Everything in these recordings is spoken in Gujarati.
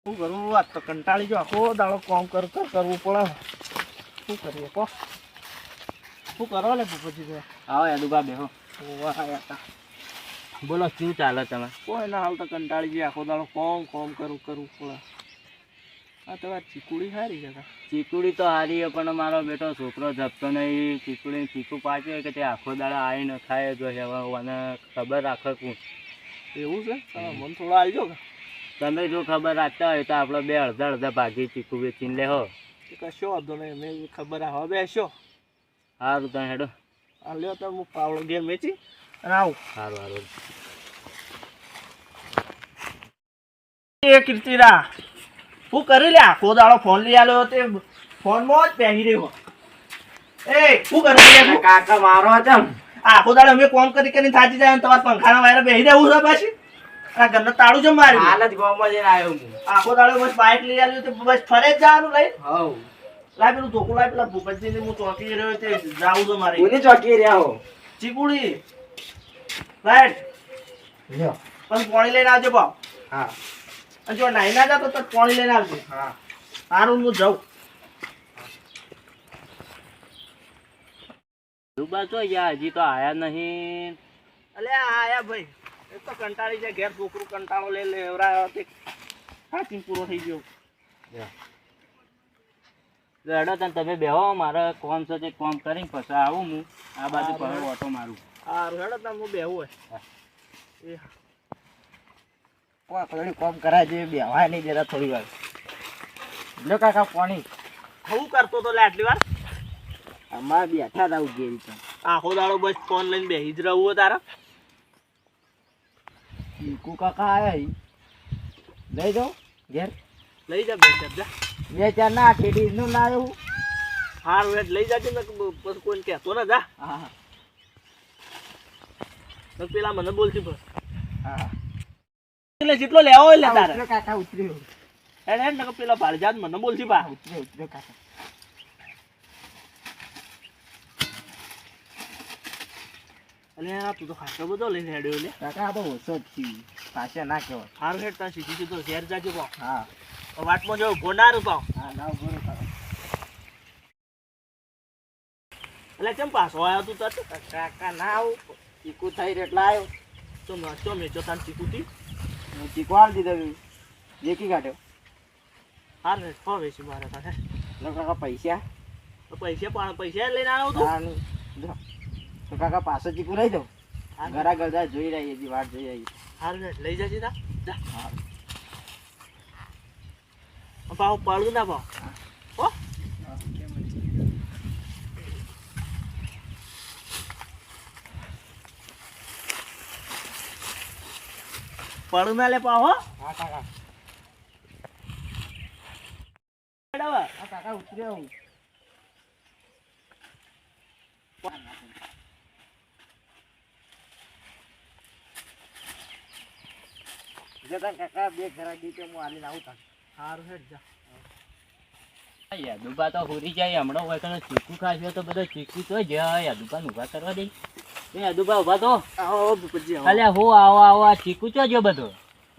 શું કરવું? આ તો કંટાળી જો આખો દાડો કામ કરવું પડે. શું કરીએ કહો? શું કરો લે ભૂપતજી? આવો યાદુભા બેહો. બોલો શું ચાલે તમે? કોઈ ના હાલ તો કંટાળી જાય આખો દાડો કામ કરવું પડે. આ તો વાત ચીકુડી સારી છે. ચીકુડી તો હારી પણ મારો બેટો છોકરો જપતો નહીં. ચીકુ પાચ્યો કે તે આખો દાડા આવી ન ખાય જો મને ખબર રાખે કોણ. એવું છે? મને થોડો આવજો કે તમે જો ખબર રાખતા હોય તો આપણે બે અડધા ભાગી ચીકુ વેચીને લેહો. કશો વાંધો નહીં, મેં ખબર આવે બેસો. સારું તમે હેડો. આ લ્યો તો હું પાવડો ગેમ વેચી અને આવું. સારું. એ કીર્તિરા હું કરી લે આખો દાડો ફોન લઈ આવ્યો તે ફોનમાં જ પહેરી રહ્યો. એ શું કરી લે કાકા મારો ચમ આખો દાડો અમે કોમ કરી થાકી જાય તમારા પંખાના વાયરે બેહી રહેવું છે પાછી. આ ઘરનું તાળું છે મારી. હાલ જ ગામમાં જઈને આવ્યો હું. આખો દાડો બસ બાઇક લઈ આવ્યો તો બસ ફરે જ જવાનું લઈ. હવ લાય પેલું ધોકું લાય પેલા ભૂપતજીને હું ચોકી રહ્યો તે જાવું છે મારે. કોને ચોકી રહ્યા હો? ચીકુડી રાઈટ લ્યો. પણ પાણી લઈને આવજો બાપ. હા. અને જો નાઈ ના જતો તો પાણી લઈને આવજો. હા. સારું હું જાઉં. દુબા તો યાર હજી તો આયા નહીં. અલે આયા ભાઈ એ તો કંટાળી જાય ઘેર છોકરું કંટાળો લઈ લેવરાયો તે હાથી પૂરો થઈ ગયો. હેડો તને તમે બેહો, મારે કોમ છે તે કોમ કરીને પછી આવું હું આ બાજુ પર ઓટો મારું. સારું હેડો તમે હું બેહું હોય. એ કોઈ કોમ કરાય છે બેહવાય નહીં જરા થોડી વાર. લો કાકા પાણી. હું કરતો તો લે આટલી વાર? અમારે બેઠા હતા ઉગેરી તો. આખો દાડો બસ ફોન લઈને બેહી જ રહું હોય તારા. ચીકુ કાકા આયા લઈ જાઓ ઘેર. લઈ જા બે જા. બે ચાર ના ખેડી નું ના આવ્યું. સારું હેડ લઈ જાજે ને પછી કોઈને કહેતો ને જા. હા તો પેલા મને બોલતી બસ. હા એટલે જેટલો લેવો હોય લે તારે. કાકા ઉતર્યો. હેડ ને પેલા ભાડજાત મને બોલતી બા. ઉતર્યો કાકા. અલે આ તું તો ખાસો બધો લઈને હેડ્યો લે. કાકા આ તો ઓછો જ છે પાછા ના કહેવાય. સારું હેડ તાર સીધો શહેર જાજો પાવ. હા વાટમાં જો ગોંડારું પાવ. હા ના બોલો કાકા. એટલે કેમ પાછો આવ્યો તું તાર? કાકા ના આવું ચીકુ થઈ એટલા આવ્યો. તો નાસ્તો મેચો તાર ચીકુથી. હું ચીકુ આવી દીધો જેકી કાઢ્યો. હાર હેડ ખો વેચી મારે તારે. લો કાકા પૈસા. તો પૈસા લઈને આવ્યો તું? હા નહીં જો તો કાકા પાછો ચીકુ લઈ દઉં. ઘરા ગરદા જોઈ રહી હજી વાટ જોઈ રહી. હારું હેડ લઈ જજે તા જા. પાવ પડું ના પાવ. હો પડું ના લે પાવ. હો હા કાકા. હેડવા હા કાકા ઉતર્યો હું. જતા કાકા બે ઘરા દીધે હું આલીને આવું તા. હારું હેડ જા. યાદુબા તો હોરી જાય હમણાં હોય તો ચીકુ ખાશો તો બધો ચીકુ તો જાય યાદુબાને ઊભા કરવા દે. યાદુબા ઊભા તો આવો ભૂપતજી આવો. અલ્યા હું આવો આ ચીકુ ચો ગયો બધો.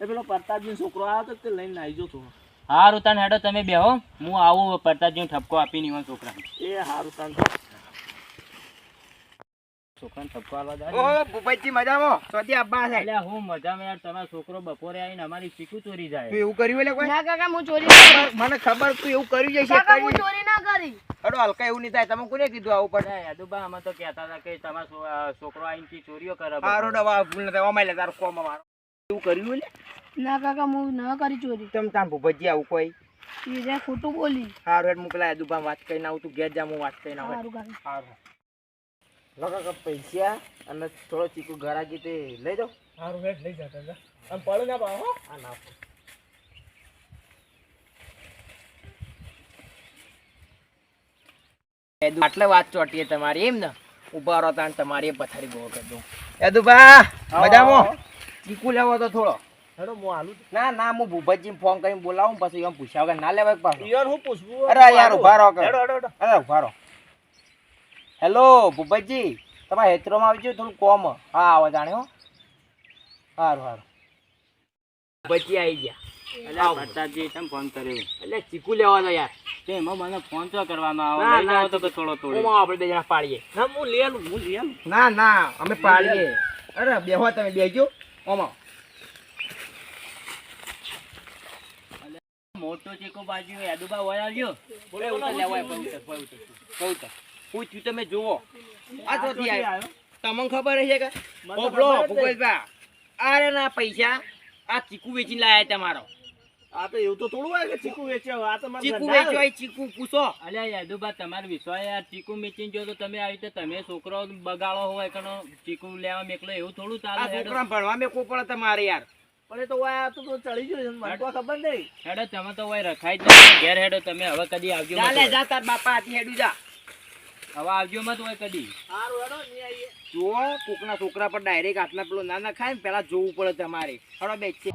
એ પેલો પ્રતાપજી છોકરો આવ્યો તો તે લઈને આવી જો તું. હારું તને હેડો તમે બેહો, હું આવું પ્રતાપજી ઠપકો આપીને એવા છોકરા. એ હારું તાન. છોકરાને ઠપકો આલવા જાય. ઓ ભૂપતજી મજામાં? સોથી અબ્બા છે. અલ્યા હું મજામાં યાર, તમારો છોકરો બપોરે આવીને અમારી ચીકુ ચોરી જાય. તું એવું કર્યું એટલે કોઈ? ના કાકા હું ચોરી ના કરી. મને ખબર તું એવું કર્યું જશે. કાકા હું ચોરી ના કરી. હડો હલકા એવું નહીં થાય. તમે કોને કીધું આવું પડે? યાદુબા અમે તો કહેતા હતા કે તમારો છોકરો આવીને ચોરીઓ કરે. હારો ડવા ભૂલ ન થાય. અમાય લે તારો કોમ મારો. એવું કર્યું એટલે? ના કાકા હું ના કરી ચોરી. તમ તાન ભૂપતજી આવું કોઈ? એ જે ખોટું બોલી. હારું હેડ મોકલા દુબા વાત કરીને આવું. તું ઘેર જા હું વાત કરીને આવું. સારું કાકા. હારું કાકા પૈસા અને થોડો ચીકુ ઘરા ગીતે લઈ જાઓ. હારું હેડ લઈ જતા જા. આમ પડે ના પાવ. હો આ ના આટલે વાત ચોટીએ તમારી એમ ને? ઉભા રહો તાણ તમારી પથારી ગો કરી દઉં. યાદુબા મજામાં? ચીકુ લેવો તો થોડો. હેડો હું આલું. ના ના હું ભૂપતજી ફોન કરીને બોલાવું પછી એમ પૂછ્યા વગર ના લેવાય પાછું. યાર હું પૂછવું? અરે યાર ઉભા રહો. હેડો હેડો. અરે ઉભા રહો. હેલો ભૂપતજી, તમારે હેત્રોમાં આવજો થોડું કોમ. હા આવો જાણે હો. સારું સારું. ભૂપતજી આવી ગયા. અલ્યા પ્રતાપજી તમે ફોન કર્યો એટલે ચીકુ લેવા દો યાર. તે એમાં મને ફોન તો કરવાનો આવે ના, લઈ ના, જાઓ તો કે થોડો તોડી ઓમાં આપણે બે જણા પાડીએ. ના હું લઈ આલું ના ના અમે પાડીએ. અરે બેહો તમે બેહજો ઓમાં. મોટો ચીકુ બાજુ યાદુબા વયા લ્યો બોલે ઉતર લેવા હોય, પણ ઉતર, પણ ઉતર. પણ ઉતર. પૂછ્યું તમે જુઓ. આ ચોથી આવ્યો. તમને ખબર હશે કે ઓભળો ભૂપેશભા, અરે ના પૈસા આ ચીકુ વેચીને લાયા તમારો. આ તો એવું તો થોડું હોય કે ચીકુ વેચ્યો આ તો મારો ચીકુ ધંધા વેચવાય, ચીકુ પૂછો. અલ્યા યાદુબા તમારે વિશ્વાસ યાર ચીકુ મેચીને જો તો તમે આવી રીતે તમે છોકરો બગાડો હોય કનો ચીકુ લેવા મેકલો એવું થોડું આ ચાલે હેડો છોકરા ભણવા મેં પડે તમારે યાર. પણ એ તો વાય આ તો ચડી ગયો છે મને તો ખબર નહીં. હેડો તમે તો હોય રખાઈ જ નહીં. ઘેર હેડો તમે હવે કદી આવજો મત ચાલે હોય. જા તાર બાપા હાથી હેડું જા. હવે આવજો મત હોય કદી. સારું હેડો નહીં આવીએ. જુઓ કોકના છોકરા પર ડાયરેક્ટ હાથના પેલો ના ના ખાય ને પેલા જોવું પડે તમારે. હળો બેસી